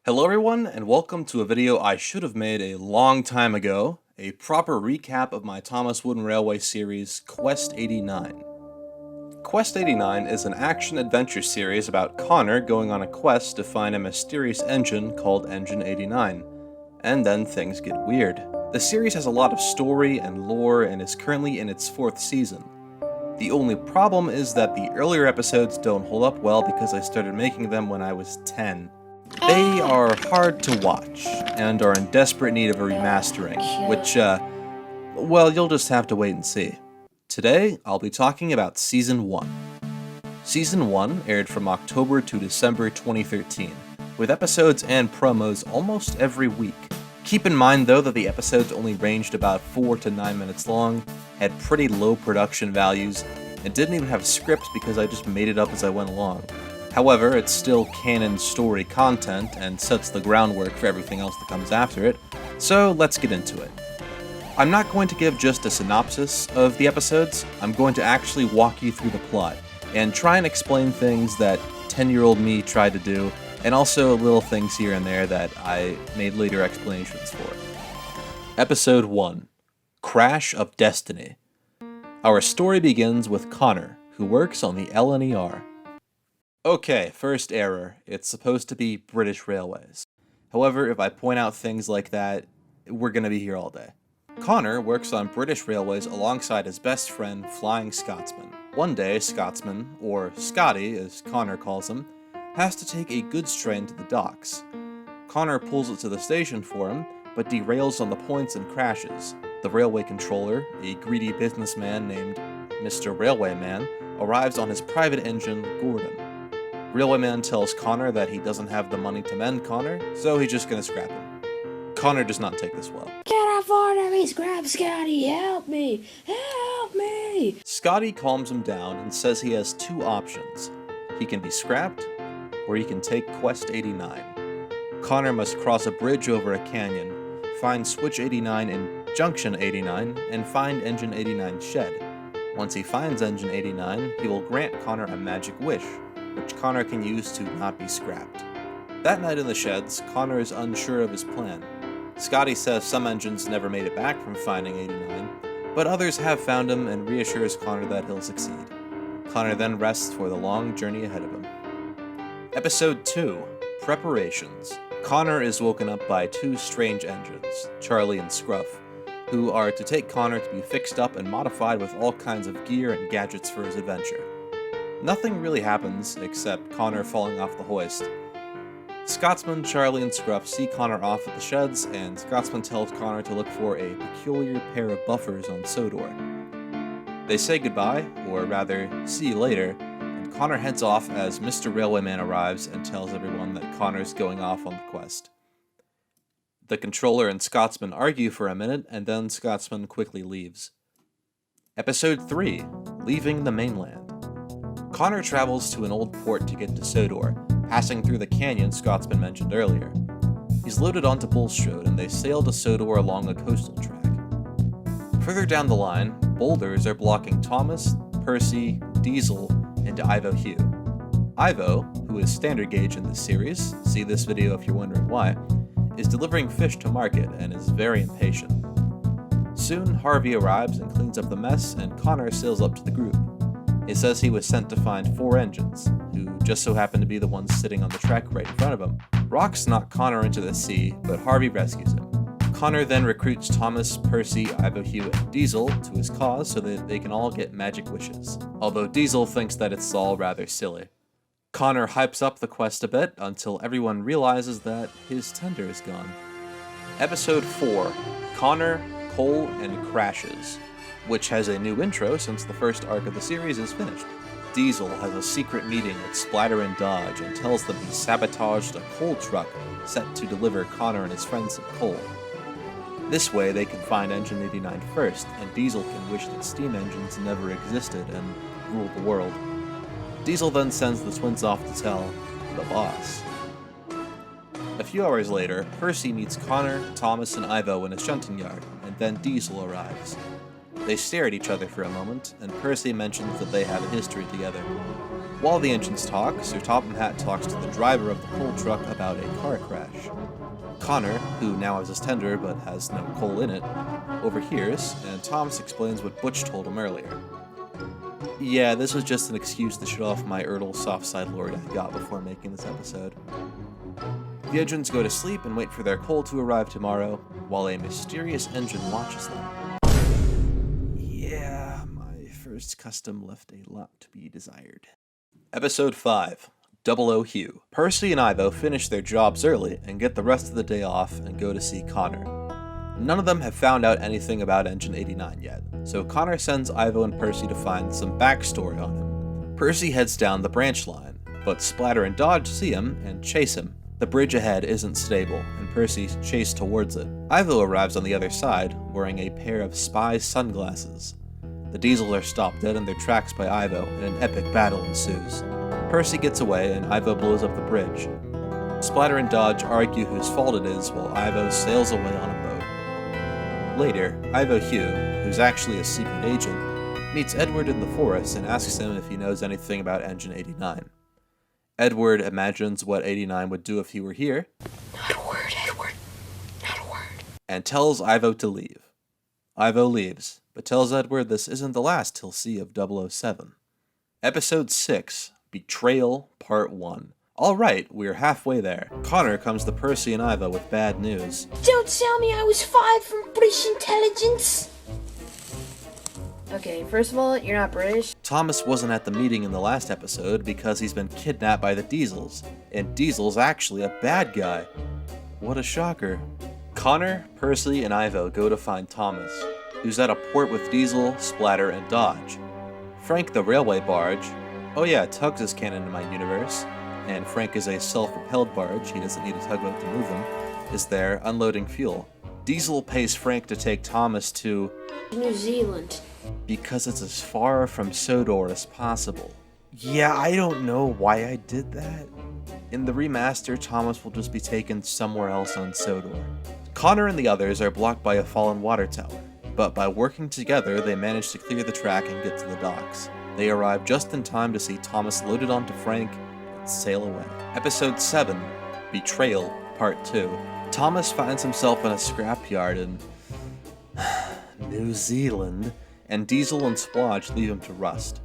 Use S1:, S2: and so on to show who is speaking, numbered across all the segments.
S1: Hello everyone, and welcome to a video I should have made a long time ago, a proper recap of my Thomas Wooden Railway series, Quest 89. Quest 89 is an action-adventure series about Connor going on a quest to find a mysterious engine called Engine 89. And then things get weird. The series has a lot of story and lore and is currently in its 4th season. The only problem is that the earlier episodes don't hold up well because I started making them when I was 10. They are hard to watch, and are in desperate need of a remastering, which, well, you'll just have to wait and see. Today, I'll be talking about Season 1. Season 1 aired from October to December 2013, with episodes and promos almost every week. Keep in mind, though, that the episodes only ranged about 4 to 9 minutes long, had pretty low production values, and didn't even have scripts because I just made it up as I went along. However, it's still canon story content and sets the groundwork for everything else that comes after it, so let's get into it. I'm not going to give just a synopsis of the episodes, I'm going to actually walk you through the plot, and try and explain things that 10-year-old me tried to do, and also little things here and there that I made later explanations for. Episode 1. Crash of Destiny. Our story begins with Connor, who works on the LNER. Okay, first error. It's supposed to be British Railways. However, if I point out things like that, we're gonna be here all day. Connor works on British Railways alongside his best friend, Flying Scotsman. One day, Scotsman, or Scotty as Connor calls him, has to take a goods train to the docks. Connor pulls it to the station for him, but derails on the points and crashes. The railway controller, a greedy businessman named Mr. Railway Man, arrives on his private engine, Gordon. Railwayman tells Connor that he doesn't have the money to mend Connor, so he's just gonna scrap him. Connor does not take this well.
S2: Can't afford to be scrapped, Scotty! Help me! Help me!
S1: Scotty calms him down and says he has two options. He can be scrapped, or he can take Quest 89. Connor must cross a bridge over a canyon, find Switch 89 in Junction 89, and find Engine 89's shed. Once he finds Engine 89, he will grant Connor a magic wish, which Connor can use to not be scrapped. That night in the sheds, Connor is unsure of his plan. Scotty says some engines never made it back from finding 89, but others have found him and reassures Connor that he'll succeed. Connor then rests for the long journey ahead of him. Episode 2. Preparations. Connor is woken up by two strange engines, Charlie and Scruff, who are to take Connor to be fixed up and modified with all kinds of gear and gadgets for his adventure. Nothing really happens, except Connor falling off the hoist. Scotsman, Charlie, and Scruff see Connor off at the sheds, and Scotsman tells Connor to look for a peculiar pair of buffers on Sodor. They say goodbye, or rather, see you later, and Connor heads off as Mr. Railwayman arrives and tells everyone that Connor's going off on the quest. The controller and Scotsman argue for a minute, and then Scotsman quickly leaves. Episode 3. Leaving the Mainland. Connor travels to an old port to get to Sodor, passing through the canyon Scotsman mentioned earlier. He's loaded onto Bulstrode, and they sail to Sodor along a coastal track. Further down the line, boulders are blocking Thomas, Percy, Diesel, and Ivo Hugh. Ivo, who is standard gauge in this series, see this video if you're wondering why, is delivering fish to market and is very impatient. Soon, Harvey arrives and cleans up the mess, and Connor sails up to the group. He says he was sent to find 4 engines, who just so happen to be the ones sitting on the track right in front of him. Rocks knock Connor into the sea, but Harvey rescues him. Connor then recruits Thomas, Percy, Ivo Hugh, and Diesel to his cause so that they can all get magic wishes, although Diesel thinks that it's all rather silly. Connor hypes up the quest a bit until everyone realizes that his tender is gone. Episode 4. Connor, Cole, and Crashes, which has a new intro since the first arc of the series is finished. Diesel has a secret meeting with Splatter and Dodge and tells them he sabotaged a coal truck set to deliver Connor and his friends some coal. This way they can find Engine 89 first, and Diesel can wish that steam engines never existed and ruled the world. Diesel then sends the twins off to tell the boss. A few hours later, Percy meets Connor, Thomas, and Ivo in a shunting yard, and then Diesel arrives. They stare at each other for a moment, and Percy mentions that they have a history together. While the engines talk, Sir Topham Hatt talks to the driver of the coal truck about a car crash. Connor, who now has his tender but has no coal in it, overhears, and Thomas explains what Butch told him earlier. Yeah, this was just an excuse to show off my Ertl soft-side lord I got before making this episode. The engines go to sleep and wait for their coal to arrive tomorrow, while a mysterious engine watches them. Yeah, my first custom left a lot to be desired. Episode 5. Double O Hugh. Percy and Ivo finish their jobs early and get the rest of the day off and go to see Connor. None of them have found out anything about Engine 89 yet, so Connor sends Ivo and Percy to find some backstory on him. Percy heads down the branch line, but Splatter and Dodge see him and chase him. The bridge ahead isn't stable, and Percy chases towards it. Ivo arrives on the other side, wearing a pair of spy sunglasses. The Diesels are stopped dead in their tracks by Ivo, and an epic battle ensues. Percy gets away, and Ivo blows up the bridge. Splatter and Dodge argue whose fault it is, while Ivo sails away on a boat. Later, Ivo Hugh, who's actually a secret agent, meets Edward in the forest and asks him if he knows anything about Engine 89. Edward imagines what 89 would do if he were here.
S2: Not a word, Edward. Not a word.
S1: And tells Ivo to leave. Ivo leaves, but tells Edward this isn't the last he'll see of 007. Episode 6, Betrayal, Part 1. Alright, we're halfway there. Connor comes to Percy and Ivo with bad news.
S2: Don't tell me I was fired from British intelligence! Okay, first of all, you're not British.
S1: Thomas wasn't at the meeting in the last episode because he's been kidnapped by the Diesels, and Diesel's actually a bad guy. What a shocker. Connor, Percy, and Ivo go to find Thomas, who's at a port with Diesel, Splatter, and Dodge. Frank the railway barge, oh yeah, Tugs is canon in my universe, and Frank is a self-propelled barge, he doesn't need a tugboat to move him, is there unloading fuel. Diesel pays Frank to take Thomas to
S2: New Zealand.
S1: Because it's as far from Sodor as possible. Yeah, I don't know why I did that. In the remaster, Thomas will just be taken somewhere else on Sodor. Connor and the others are blocked by a fallen water tower, but by working together, they manage to clear the track and get to the docks. They arrive just in time to see Thomas loaded onto Frank and sail away. Episode 7, Betrayal, Part 2. Thomas finds himself in a scrapyard in New Zealand, and Diesel and Splodge leave him to rust.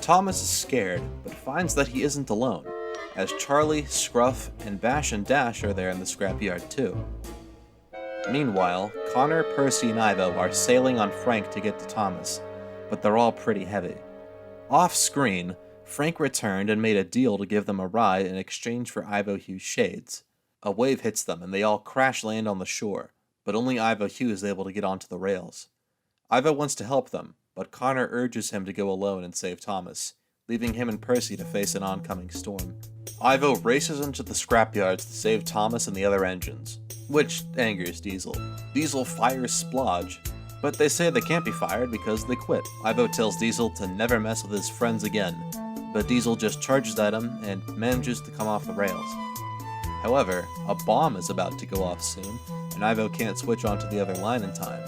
S1: Thomas is scared, but finds that he isn't alone, as Charlie, Scruff, and Bash and Dash are there in the scrapyard too. Meanwhile, Connor, Percy, and Ivo are sailing on Frank to get to Thomas, but they're all pretty heavy. Off-screen, Frank returned and made a deal to give them a ride in exchange for Ivo Hugh's shades. A wave hits them and they all crash land on the shore, but only Ivo Hugh is able to get onto the rails. Ivo wants to help them, but Connor urges him to go alone and save Thomas, leaving him and Percy to face an oncoming storm. Ivo races into the scrapyards to save Thomas and the other engines, which angers Diesel. Diesel fires Splodge, but they say they can't be fired because they quit. Ivo tells Diesel to never mess with his friends again, but Diesel just charges at him and manages to come off the rails. However, a bomb is about to go off soon, and Ivo can't switch onto the other line in time.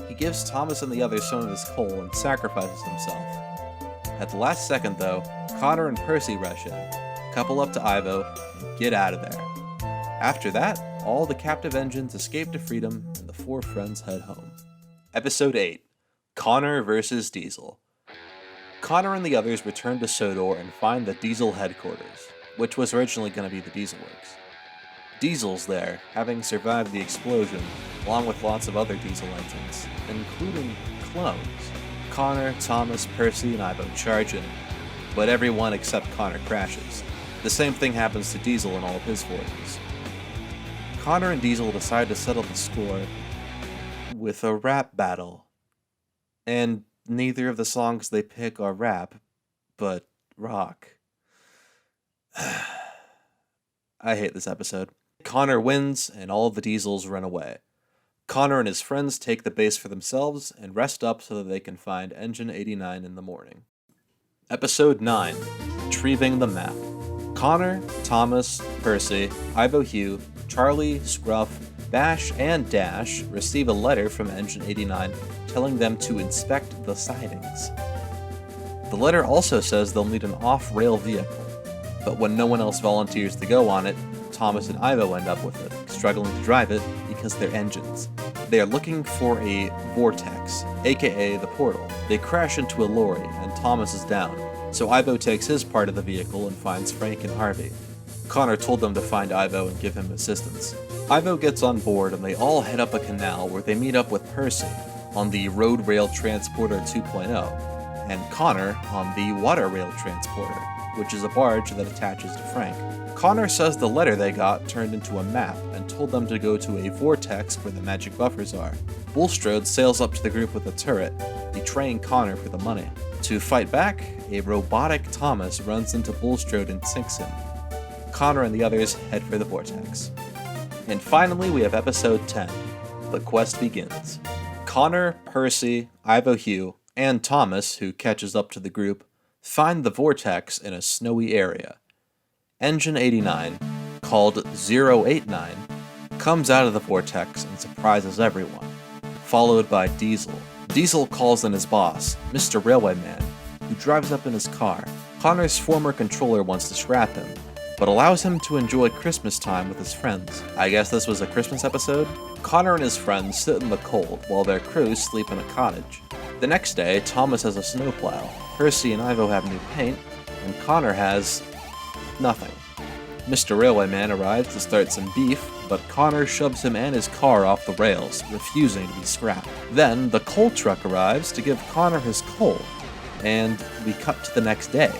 S1: He gives Thomas and the others some of his coal and sacrifices himself. At the last second, though, Connor and Percy rush in, couple up to Ivo, and get out of there. After that, all the captive engines escape to freedom, and the four friends head home. Episode 8, Connor vs. Diesel. Connor and the others return to Sodor and find the Diesel headquarters, which was originally going to be the Diesel Works. Diesel's there, having survived the explosion, along with lots of other Diesel engines, including clones. Connor, Thomas, Percy, and Ivo charge in, but everyone except Connor crashes. The same thing happens to Diesel and all of his forces. Connor and Diesel decide to settle the score with a rap battle. And neither of the songs they pick are rap, but rock. I hate this episode. Connor wins, and all of the Diesels run away. Connor and his friends take the base for themselves and rest up so that they can find Engine 89 in the morning. Episode 9, Retrieving the Map. Connor, Thomas, Percy, Ivo Hugh, Charlie, Scruff, Bash, and Dash receive a letter from Engine 89 telling them to inspect the sightings. The letter also says they'll need an off-rail vehicle, but when no one else volunteers to go on it, Thomas and Ivo end up with it, struggling to drive it because they're engines. They are looking for a vortex, aka the portal. They crash into a lorry, and Thomas is down, so Ivo takes his part of the vehicle and finds Frank and Harvey. Connor told them to find Ivo and give him assistance. Ivo gets on board and they all head up a canal where they meet up with Percy on the Road Rail Transporter 2.0, and Connor on the Water Rail Transporter, which is a barge that attaches to Frank. Connor says the letter they got turned into a map and told them to go to a vortex where the magic buffers are. Bulstrode sails up to the group with a turret, betraying Connor for the money. To fight back, a robotic Thomas runs into Bulstrode and sinks him. Connor and the others head for the vortex. And finally, we have episode 10. The quest begins. Connor, Percy, Ivo Hugh, and Thomas, who catches up to the group, find the vortex in a snowy area. Engine 89, called 089, comes out of the vortex and surprises everyone, followed by Diesel. Diesel calls in his boss, Mr. Railway Man, who drives up in his car. Connor's former controller wants to scrap him, but allows him to enjoy Christmas time with his friends. I guess this was a Christmas episode? Connor and his friends sit in the cold while their crews sleep in a cottage. The next day, Thomas has a snowplow, Percy and Ivo have new paint, and Connor has nothing. Mr. Railway Man arrives to start some beef, but Connor shoves him and his car off the rails, refusing to be scrapped. Then, the coal truck arrives to give Connor his coal, and we cut to the next day.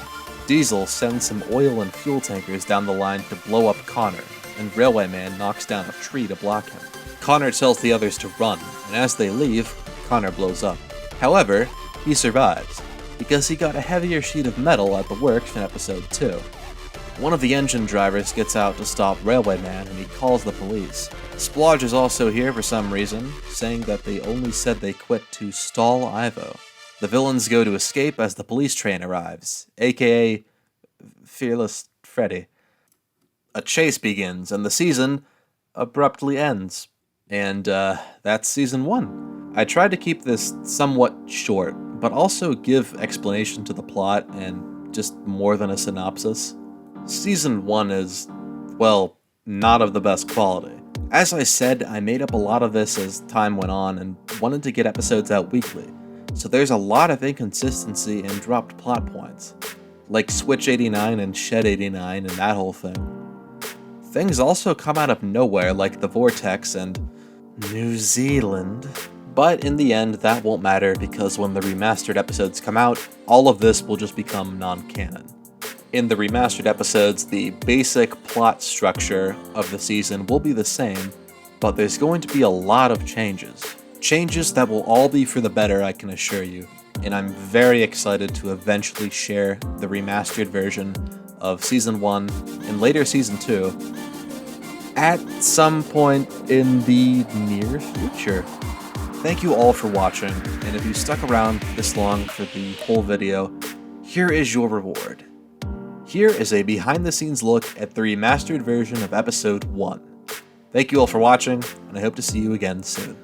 S1: Diesel sends some oil and fuel tankers down the line to blow up Connor, and Railway Man knocks down a tree to block him. Connor tells the others to run, and as they leave, Connor blows up. However, he survives, because he got a heavier sheet of metal at the works in episode 2. One of the engine drivers gets out to stop Railway Man and he calls the police. Splodge is also here for some reason, saying that they only said they quit to stall Ivo. The villains go to escape as the police train arrives, aka Fearless Freddy. A chase begins and the season abruptly ends. And that's season 1. I tried to keep this somewhat short, but also give explanation to the plot and just more than a synopsis. Season 1 is, well, not of the best quality. As I said, I made up a lot of this as time went on and wanted to get episodes out weekly, so there's a lot of inconsistency and dropped plot points, like Switch 89 and Shed 89 and that whole thing. Things also come out of nowhere like the Vortex and New Zealand. But in the end, that won't matter because when the remastered episodes come out, all of this will just become non-canon. In the remastered episodes, the basic plot structure of the season will be the same, but there's going to be a lot of changes. Changes that will all be for the better, I can assure you, and I'm very excited to eventually share the remastered version of Season 1 and later Season 2 at some point in the near future. Thank you all for watching, and if you stuck around this long for the whole video, here is your reward. Here is a behind-the-scenes look at the remastered version of Episode 1. Thank you all for watching, and I hope to see you again soon.